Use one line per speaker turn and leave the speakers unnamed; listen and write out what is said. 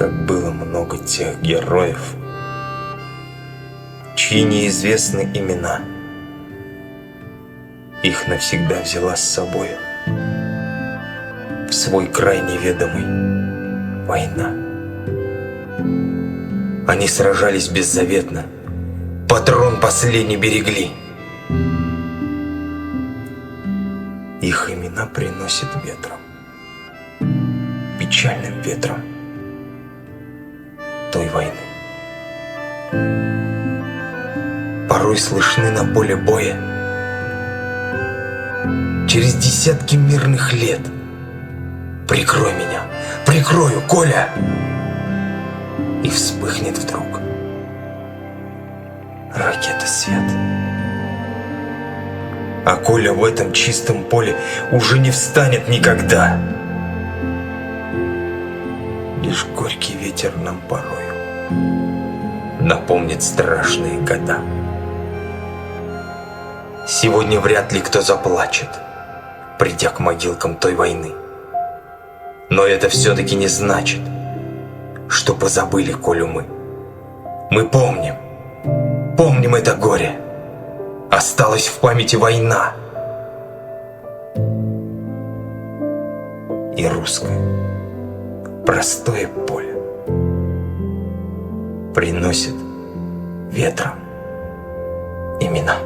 Как было много тех героев, чьи неизвестны имена. Их навсегда взяла с собою в свой край неведомый война. Они сражались беззаветно, патрон последний берегли. Их имена приносит ветром, печальным ветром той войны. Порой слышны на поле боя через десятки мирных лет. Прикрой меня, прикрою, Коля! И вспыхнет вдруг ракета свет. А Коля в этом чистом поле уже не встанет никогда. Лишь горький ветер нам порою напомнит страшные года. Сегодня вряд ли кто заплачет, придя к могилкам той войны. Но это все-таки не значит, что позабыли Колю мы. Мы помним, помним это горе. Осталась в памяти война. И русское простое поле приносит ветром имена.